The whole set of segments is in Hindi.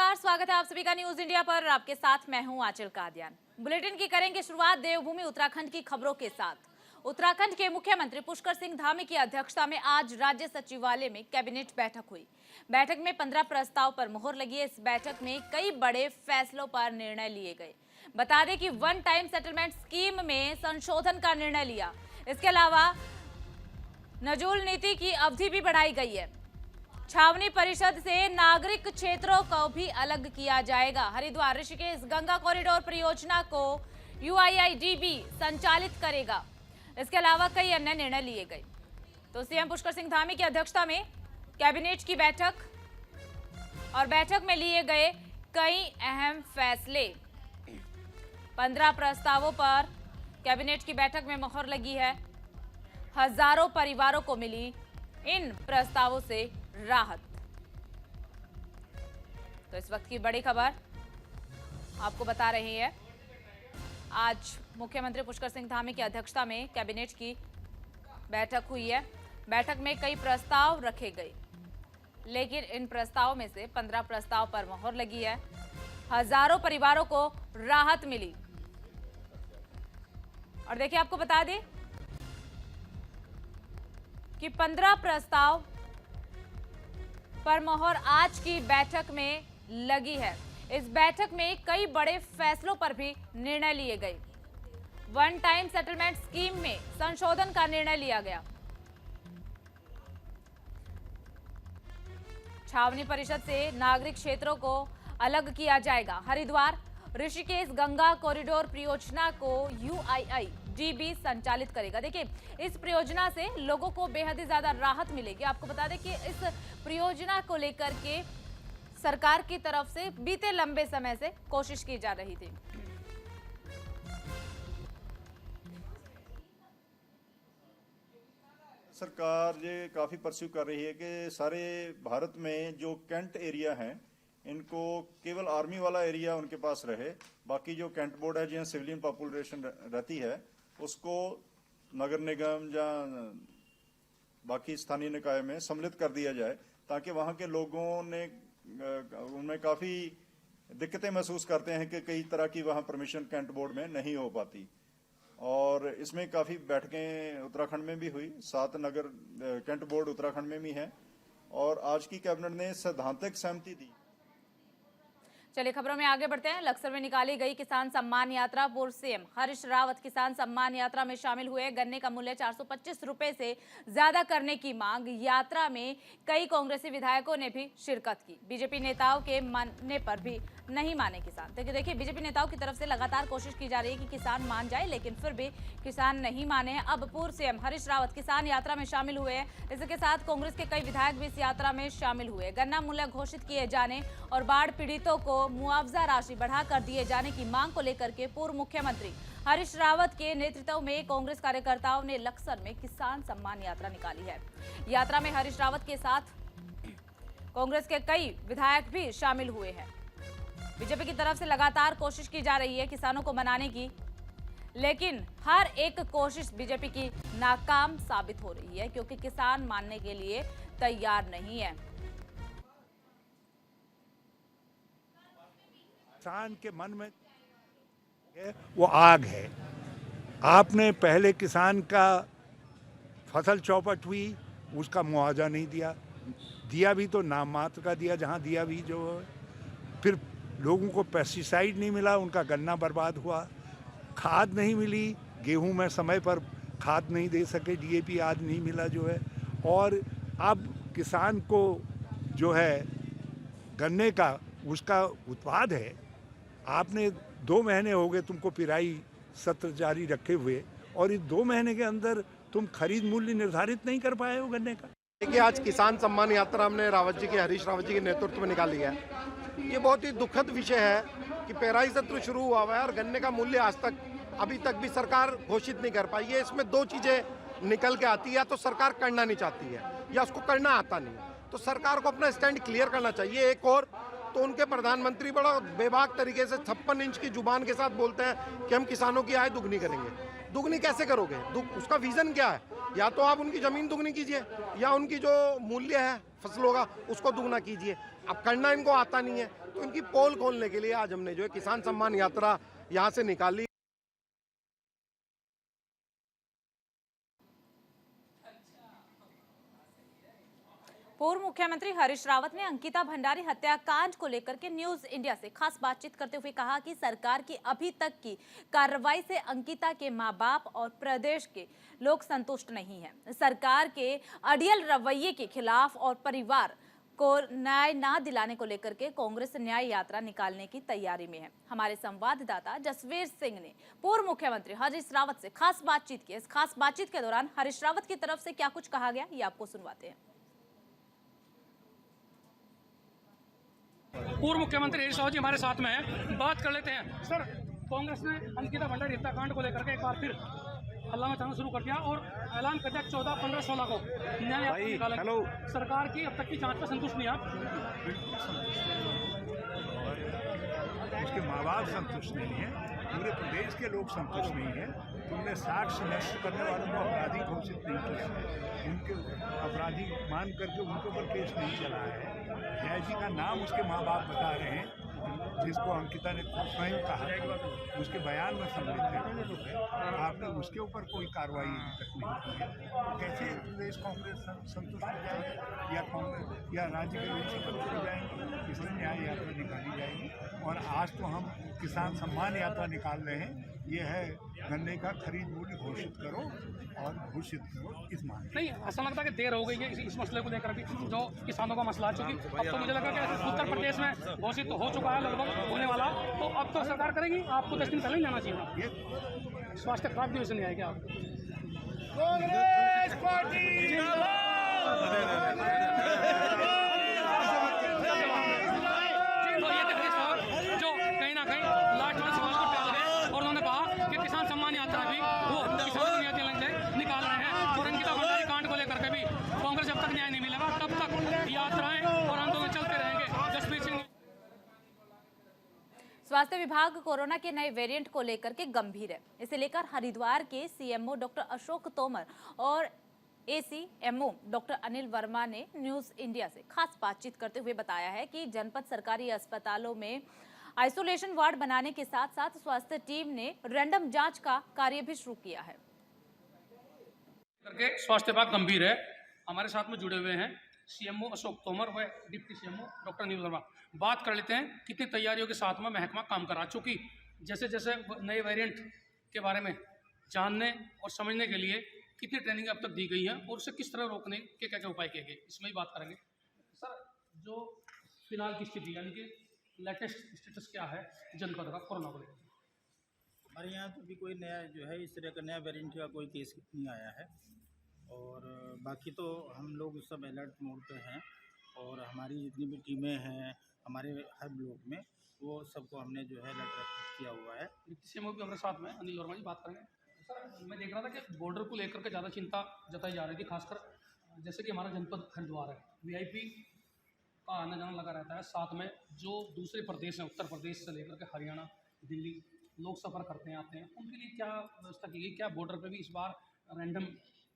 नमस्कार, स्वागत है आप सभी का न्यूज इंडिया पर। आपके साथ मैं हूं आंचल कादियान। बुलेटिन की करेंगे शुरुआत देवभूमि उत्तराखंड की खबरों के साथ। उत्तराखंड के मुख्यमंत्री पुष्कर सिंह धामी की अध्यक्षता में आज राज्य सचिवालय में कैबिनेट बैठक हुई। बैठक में 15 प्रस्ताव पर मुहर लगी। इस बैठक में कई बड़े फैसलों पर निर्णय लिए गए। बता दें कि वन टाइम सेटलमेंट स्कीम में संशोधन का निर्णय लिया। इसके अलावा नजूल नीति की अवधि भी बढ़ाई गई है। छावनी परिषद से नागरिक क्षेत्रों को भी अलग किया जाएगा। हरिद्वार ऋषिकेश गंगा कॉरिडोर परियोजना को UIIDB संचालित करेगा। इसके अलावा कई अन्य निर्णय लिए गए। तो सीएम पुष्कर सिंह धामी की अध्यक्षता में कैबिनेट की बैठक और बैठक में लिए गए कई अहम फैसले। 15 प्रस्तावों पर कैबिनेट की बैठक में मुहर लगी है। हजारों परिवारों को मिली इन प्रस्तावों से राहत। तो इस वक्त की बड़ी खबर आपको बता रहे हैं। आज मुख्यमंत्री पुष्कर सिंह धामी की अध्यक्षता में कैबिनेट की बैठक हुई है। बैठक में कई प्रस्ताव रखे गए, लेकिन इन प्रस्तावों में से 15 प्रस्ताव पर मुहर लगी है। हजारों परिवारों को राहत मिली। और देखिए, आपको बता दें कि 15 प्रस्ताव पर मोहर आज की बैठक में लगी है। इस बैठक में कई बड़े फैसलों पर भी निर्णय लिए गए। वन टाइम सेटलमेंट स्कीम में संशोधन का निर्णय लिया गया। छावनी परिषद से नागरिक क्षेत्रों को अलग किया जाएगा। हरिद्वार ऋषिकेश गंगा कॉरिडोर परियोजना को UIIDB संचालित करेगा। देखिए, इस परियोजना से लोगों को बेहद ही ज्यादा राहत मिलेगी। आपको बता दें कि इस परियोजना को लेकर के सरकार की तरफ से बीते लंबे समय से कोशिश की जा रही थी। सरकार ये काफी परस्यू कर रही है कि सारे भारत में जो कैंट एरिया हैं इनको केवल आर्मी वाला एरिया उनके पास रहे, बाकी जो कैंट बोर्ड है जहाँ सिविलियन पॉपुलेशन रहती है उसको नगर निगम या बाकी स्थानीय निकाय में सम्मिलित कर दिया जाए, ताकि वहाँ के लोगों ने उनमें काफी दिक्कतें महसूस करते हैं कि कई तरह की वहाँ परमिशन कैंट बोर्ड में नहीं हो पाती। और इसमें काफी बैठकें उत्तराखंड में भी हुई। 7 नगर कैंट बोर्ड उत्तराखंड में भी हैं और आज की कैबिनेट ने सैद्धांतिक सहमति दी। चलिए खबरों में आगे बढ़ते हैं। लक्सर में निकाली गई किसान सम्मान यात्रा। पूर्व सीएम हरीश रावत किसान सम्मान यात्रा में शामिल हुए। गन्ने का मूल्य 425 रुपए से ज्यादा करने की मांग। यात्रा में कई कांग्रेसी विधायकों ने भी शिरकत की। बीजेपी नेताओं के मानने पर भी नहीं माने किसान। देखिए, बीजेपी नेताओं की तरफ से लगातार कोशिश की जा रही है कि किसान मान जाए, लेकिन फिर भी किसान नहीं माने। अब पूर्व सीएम हरीश रावत किसान यात्रा में शामिल हुए हैं। इसके साथ कांग्रेस के कई विधायक भी इस यात्रा में शामिल हुए। गन्ना मूल्य घोषित किए जाने और बाढ़ पीड़ितों को मुआवजा राशि बढ़ाकर दिए जाने की मांग को लेकर के पूर्व मुख्यमंत्री हरीश रावत के नेतृत्व में कांग्रेस कार्यकर्ताओं ने लक्सर में किसान सम्मान यात्रा निकाली है। यात्रा में हरीश रावत के साथ कांग्रेस के कई विधायक भी शामिल हुए हैं। बीजेपी की तरफ से लगातार कोशिश की जा रही है किसानों को मनाने की, लेकिन हर एक कोशिश बीजेपी की नाकाम साबित हो रही है, क्योंकि किसान मानने के लिए तैयार नहीं है। किसान के मन में वो आग है। आपने पहले किसान का फसल चौपट हुई, उसका मुआवजा नहीं दिया भी तो नाम मात्र का दिया, जहां दिया भी जो। फिर लोगों को पेस्टिसाइड नहीं मिला, उनका गन्ना बर्बाद हुआ। खाद नहीं मिली, गेहूं में समय पर खाद नहीं दे सके, DAP आज नहीं मिला जो है। और अब किसान को जो है गन्ने का उसका उत्पाद है, आपने 2 महीने हो गए तुमको पिराई सत्र जारी रखे हुए, और इस 2 महीने के अंदर तुम खरीद मूल्य निर्धारित नहीं कर पाए हो गन्ने का। देखिए, आज किसान सम्मान यात्रा हमने हरीश रावत जी के नेतृत्व में निकाली है। ये बहुत ही दुखद विषय है कि पेराई सत्र शुरू हुआ है और गन्ने का मूल्य आज तक अभी तक भी सरकार घोषित नहीं कर पाई है। इसमें 2 चीजें निकल के आती है, या तो सरकार करना नहीं चाहती है या उसको करना आता नहीं। तो सरकार को अपना स्टैंड क्लियर करना चाहिए। एक और तो उनके प्रधानमंत्री बड़ा बेबाक तरीके से 56 इंच की जुबान के साथ बोलते हैं कि हम किसानों की आय दुगनी करेंगे। दुगनी कैसे करोगे? उसका विजन क्या है? या तो आप उनकी जमीन दुगनी कीजिए या उनकी जो मूल्य है फसलों का उसको दुगना कीजिए। अब करना इनको आता नहीं है, तो इनकी पोल खोलने के लिए आज हमने जो है किसान सम्मान यात्रा यहाँ से निकाली। पूर्व मुख्यमंत्री हरीश रावत ने अंकिता भंडारी हत्याकांड को लेकर के न्यूज इंडिया से खास बातचीत करते हुए कहा कि सरकार की अभी तक की कार्रवाई से अंकिता के मां बाप और प्रदेश के लोग संतुष्ट नहीं हैं। सरकार के अड़ियल रवैये के खिलाफ और परिवार को न्याय ना दिलाने को लेकर के कांग्रेस न्याय यात्रा निकालने की तैयारी में है। हमारे संवाददाता जसवीर सिंह ने पूर्व मुख्यमंत्री हरीश रावत से खास बातचीत की। इस खास बातचीत के दौरान हरीश रावत की तरफ से क्या कुछ कहा गया, ये आपको सुनवाते हैं। पूर्व मुख्यमंत्री हरीश रावत जी हमारे साथ में है, बात कर लेते हैं। सर, कांग्रेस ने अंकिता भंडारी हत्याकांड को लेकर के एक बार फिर हल्ला मचाना शुरू कर दिया और ऐलान कर दिया 14, 15, 16 को न्याय यात्रा निकालेंगे। सरकार की अब तक की जांच पर संतुष्ट नहीं आप? उसके माँ बाप संतुष्ट नहीं है, पूरे प्रदेश के लोग संतुष्ट नहीं है। तुमने साक्ष्य नष्ट करने वालों को अपराधी घोषित नहीं किया, उनके अपराधी मान करके उनके ऊपर केस नहीं चला है। जय जी का नाम उसके माँ बाप बता रहे हैं, जिसको अंकिता ने स्वयं कहा, उसके बयान में सम्मिलित है। आपने उसके ऊपर कोई कार्रवाई तक नहीं की है, तो कैसे प्रदेश कांग्रेस संतुष्ट हो जाएगी या कांग्रेस या राज्य के लोग संतुष्ट हो जाएंगे? इसलिए न्याय यात्रा निकाली जाएगी। और आज तो हम किसान सम्मान यात्रा निकाल रहे हैं। ये है गन्ने का खरीद मूल्य घोषित करो और घोषित करो इस मांग। नहीं, ऐसा लगता है कि देर हो गई है इस मसले को लेकर भी, जो किसानों का मसला है। चूंकि अब तो मुझे लगा कि उत्तर प्रदेश में घोषित हो चुका है, लगभग होने वाला, तो अब तो सरकार करेगी। आपको 10 दिन पहले ही जाना चाहिए। स्वास्थ्य खराब दिवस नहीं आएगा आप? जो कहीं ना कहीं लास्ट वाले सवाल को टाल गए और उन्होंने कहा कि किसान सम्मान यात्रा भी वो किसानों को निकाल रहे हैं और अंकिता भंडारी कांड को लेकर के भी कांग्रेस जब तक न्याय नहीं मिलेगा तब तक यात्राएं और आंदोलन चलते रहेंगे। जसवीर सिंह। स्वास्थ्य विभाग कोरोना के नए वेरिएंट को लेकर के गंभीर है। इसे लेकर हरिद्वार के सीएमओ डॉक्टर अशोक तोमर और एसीएमओ डॉक्टर अनिल वर्मा ने न्यूज इंडिया से खास बातचीत करते हुए बताया है कि जनपद सरकारी अस्पतालों में आइसोलेशन वार्ड बनाने के साथ साथ स्वास्थ्य टीम ने रैंडम जांच का कार्य भी शुरू किया है। करके स्वास्थ्य विभाग गंभीर है। हमारे साथ में जुड़े हुए हैं सीएमओ अशोक तोमर व deputy CMO doctor Anil Verma. बात कर लेते हैं कितनी तैयारियों के साथ में महकमा काम कर रहा है। चूँकि जैसे जैसे नए वेरिएंट के बारे में जानने और समझने के लिए कितनी ट्रेनिंग अब तक दी गई है और उसे किस तरह रोकने के क्या क्या उपाय किए गए, इसमें ही बात करेंगे। सर, जो फिलहाल की स्थिति यानी कि लेटेस्ट स्टेटस क्या है जनपद का कोरोना को लेकर? हमारे यहाँ तो अभी कोई नया जो है इस तरह का नया वेरिएंट का कोई केस नहीं आया है और बाकी तो हम लोग सब अलर्ट मोड पे हैं और हमारी जितनी भी टीमें हैं हमारे हर ब्लॉक में वो सबको हमने जो है अलर्ट किया हुआ है। सीएमओ भी हमारे साथ में अनिल वर्मा जी बात करेंगे। सर, मैं देख रहा था कि बॉर्डर को लेकर के ज़्यादा चिंता जताई जा रही थी, खासकर जैसे कि हमारा जनपद हरिद्वार है, वीआईपी का आना जाना लगा रहता है। साथ में जो दूसरे प्रदेश हैं, उत्तर प्रदेश से लेकर के हरियाणा, दिल्ली लोग सफ़र करते हैं आते हैं, उनके लिए क्या व्यवस्था की गई? क्या बॉर्डर पे भी इस बार रैंडम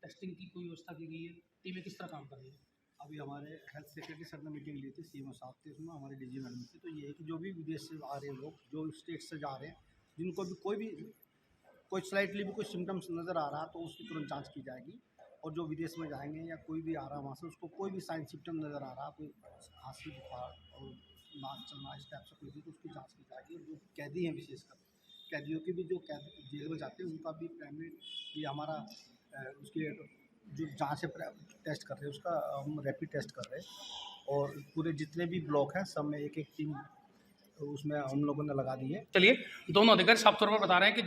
टेस्टिंग की कोई व्यवस्था की गई है? टीमें किस तरह काम कर रही है? अभी हमारे हेल्थ सेक्रेटरी सर ने मीटिंग ली थी सीएमओ साहब के, उसमें हमारे डीजी मैडम थी। तो ये है कि जो भी विदेश से आ रहे हैं लोग, जो स्टेट से जा रहे हैं, जिनको भी कोई स्लाइटली भी कोई सिम्टम्स नज़र आ रहा तो उसकी तुरंत जांच की जाएगी। और जो विदेश में जाएंगे या कोई भी आ रहा है वहाँ से, उसको कोई भी साइन सिम्टम नज़र आ रहा, कोई खांसी, बुखार और नाक चलना इस टाइप से कोई भी, तो उसकी जाँच की जाएगी। जो कैदी हैं, विशेषकर कैदियों की भी, जो कैद जेल में जाते हैं उनका भी प्राइमरी ये हमारा उसके जो जाँच है टेस्ट कर रहे हैं, उसका हम रैपिड टेस्ट कर रहे हैं। और पूरे जितने भी ब्लॉक हैं सब में एक एक टीम उसमें हम लोगों ने लगा दी है। चलिए, दोनों अधिकारी साफ तौर पर बता रहे हैं कि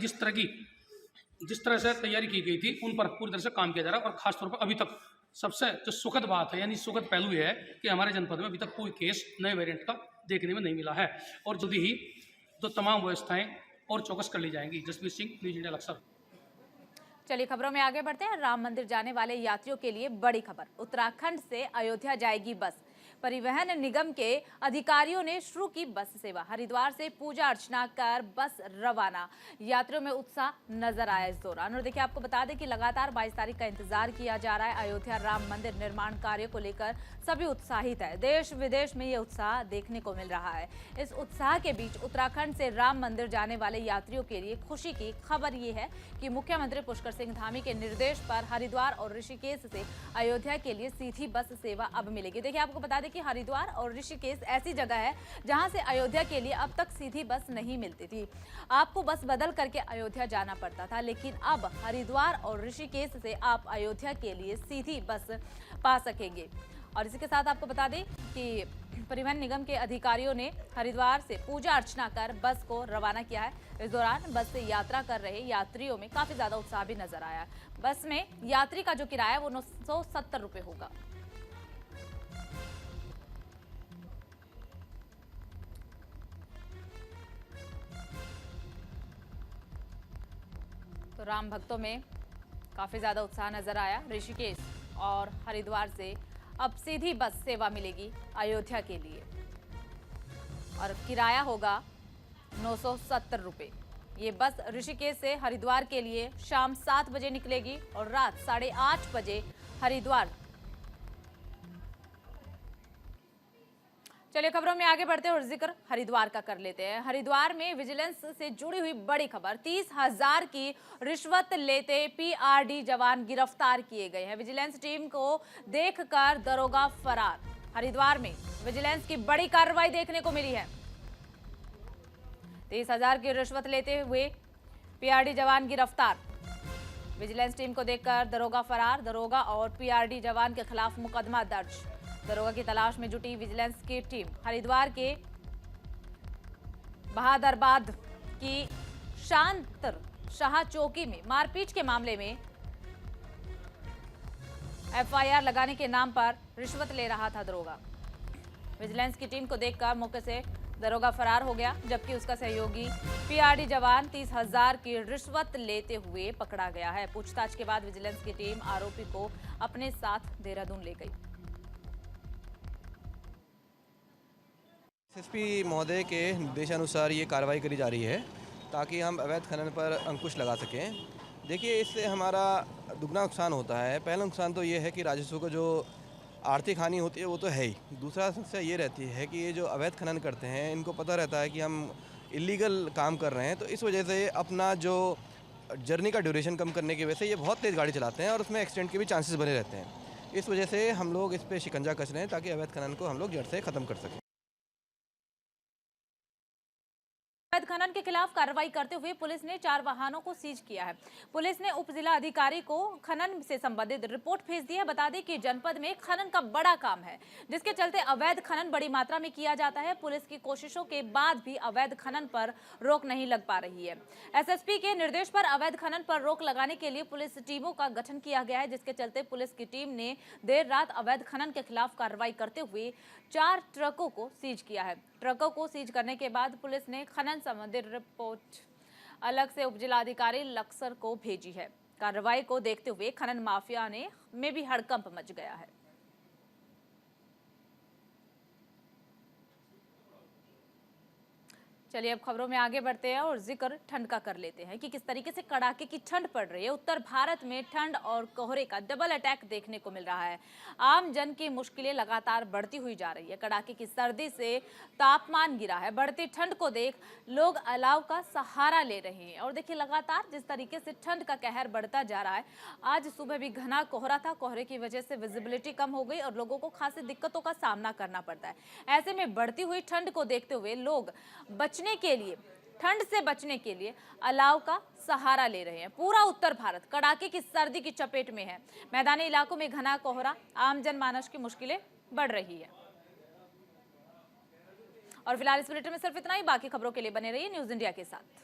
जिस तरह से तैयारी की गई थी उन पर पूरी तरह से काम किया जा रहा है। और खासतौर पर अभी तक सबसे जो सुखद बात है, यानी सुखद पहलू ये है कि हमारे जनपद में अभी तक कोई केस नए वेरिएंट का देखने में नहीं मिला है और जल्दी ही तो तमाम व्यवस्थाएं और चौकस कर ली जाएंगी। Jasvir Singh, news India Laksar. चलिए खबरों में आगे बढ़ते हैं। राम मंदिर जाने वाले यात्रियों के लिए बड़ी खबर। उत्तराखंड से अयोध्या जाएगी बस। परिवहन निगम के अधिकारियों ने शुरू की बस सेवा। हरिद्वार से पूजा अर्चना कर बस रवाना। यात्रियों में उत्साह नजर आया इस दौरान। और देखिए, आपको बता दें कि लगातार 22 तारीख का इंतजार किया जा रहा है। अयोध्या राम मंदिर निर्माण कार्य को लेकर सभी उत्साहित है। देश विदेश में ये उत्साह देखने को मिल रहा है। इस उत्साह के बीच उत्तराखंड से राम मंदिर जाने वाले यात्रियों के लिए खुशी की खबर ये है कि मुख्यमंत्री पुष्कर सिंह धामी के निर्देश पर हरिद्वार और ऋषिकेश से अयोध्या के लिए सीधी बस सेवा अब मिलेगी। देखिए, आपको बता दें कि हरिद्वार और ऋषिकेश ऐसी जगह है जहां से अयोध्या के लिए अब तक सीधी बस नहीं मिलती थी। आपको बस बदल करके अयोध्या जाना पड़ता था, लेकिन अब हरिद्वार और ऋषिकेश से आप अयोध्या के लिए सीधी बस पा सकेंगे। और इसी के साथ आपको बता दें कि परिवहन निगम के अधिकारियों ने हरिद्वार से पूजा अर्चना कर बस को रवाना किया है। इस दौरान बस से यात्रा कर रहे यात्रियों में काफी ज्यादा उत्साह भी नजर आया। बस में यात्री का जो किराया वो 970 रुपए होगा। तो राम भक्तों में काफी ज्यादा उत्साह नजर आया। ऋषिकेश और हरिद्वार से अब सीधी बस सेवा मिलेगी अयोध्या के लिए और किराया होगा 970 रुपए। ये बस ऋषिकेश से हरिद्वार के लिए शाम 7 बजे निकलेगी और रात 8:30 बजे हरिद्वार। चलिए खबरों में आगे बढ़ते हैं और जिक्र हरिद्वार का कर लेते हैं। हरिद्वार में विजिलेंस से जुड़ी हुई बड़ी खबर। 30,000 की रिश्वत लेते पीआरडी जवान गिरफ्तार किए गए हैं। विजिलेंस टीम को देखकर दरोगा फरार। हरिद्वार में विजिलेंस की बड़ी कार्रवाई देखने को मिली है। 30,000 की रिश्वत लेते हुए पीआरडी जवान गिरफ्तार। विजिलेंस टीम को देखकर दरोगा फरार। दरोगा और पीआरडी जवान के खिलाफ मुकदमा दर्ज। दरोगा की तलाश में जुटी विजिलेंस की टीम हरिद्वार के बहादुराबाद की शांतर शाह चौकी में मारपीट के मामले में एफआईआर लगाने के नाम पर रिश्वत ले रहा था दरोगा। विजिलेंस की टीम को देखकर मौके से दरोगा फरार हो गया, जबकि उसका सहयोगी पीआरडी जवान 30,000 की रिश्वत लेते हुए पकड़ा गया है। पूछताछ के बाद विजिलेंस की टीम आरोपी को अपने साथ देहरादून ले गई। एसएसपी महोदय के निर्देशानुसार ये कार्रवाई करी जा रही है ताकि हम अवैध खनन पर अंकुश लगा सकें। देखिए, इससे हमारा दुगना नुकसान होता है। पहला नुकसान तो ये है कि राजस्व को जो आर्थिक हानि होती है वो तो है ही। दूसरा समस्या ये रहती है कि ये जो अवैध खनन करते हैं इनको पता रहता है कि हम इलीगल काम कर रहे हैं, तो इस वजह से अपना जो जर्नी का ड्यूरेशन कम करने की वजह से ये बहुत तेज़ गाड़ी चलाते हैं और उसमें एक्सीडेंट के भी चांसेस बने रहते हैं। इस वजह से हम लोग इस पर शिकंजा कस रहे हैं ताकि अवैध खनन को हम लोग जड़ से ख़त्म कर सकें। अवैध खनन के खिलाफ कार्रवाई करते हुए पुलिस ने 4 वाहनों को सीज किया है। पुलिस ने उप जिला अधिकारी को खनन से संबंधित रिपोर्ट भेज दी है। बता दें कि जनपद में खनन का बड़ा काम है, जिसके चलते अवैध खनन बड़ी मात्रा में किया जाता है। पुलिस की कोशिशों के बाद भी अवैध खनन पर रोक नहीं लग पा रही है। एसएसपी के निर्देश पर अवैध खनन पर रोक लगाने के लिए पुलिस टीमों का गठन किया गया है, जिसके चलते पुलिस की टीम ने देर रात अवैध खनन के खिलाफ कार्रवाई करते हुए 4 ट्रकों को सीज किया है। ट्रकों को सीज करने के बाद पुलिस ने खनन संबंधी रिपोर्ट अलग से उप जिलाधिकारी लक्सर को भेजी है। कार्रवाई को देखते हुए खनन माफिया में भी हड़कंप मच गया है। चलिए अब खबरों में आगे बढ़ते हैं और जिक्र ठंड का कर लेते हैं कि किस तरीके से कड़ाके की ठंड पड़ रही है। उत्तर भारत में ठंड और कोहरे का डबल अटैक देखने को मिल रहा है। आम जन की मुश्किलें लगातार बढ़ती हुई जा रही है। कड़ाके की सर्दी से तापमान गिरा है। बढ़ती ठंड को देख लोग अलाव का सहारा ले रहे हैं। और देखिए, लगातार जिस तरीके से ठंड का कहर बढ़ता जा रहा है, आज सुबह भी घना कोहरा था। कोहरे की वजह से विजिबिलिटी कम हो गई और लोगों को खासी दिक्कतों का सामना करना पड़ता है। ऐसे में बढ़ती हुई ठंड को देखते हुए लोग ठंड से बचने के लिए अलाव का सहारा ले रहे हैं। पूरा उत्तर भारत कड़ाके की सर्दी की चपेट में है। मैदानी इलाकों में घना कोहरा, आम जनमानस की मुश्किलें बढ़ रही है। और फिलहाल इस बुलेटिन में सिर्फ इतना ही। बाकी खबरों के लिए बने रहिए न्यूज़ इंडिया के साथ।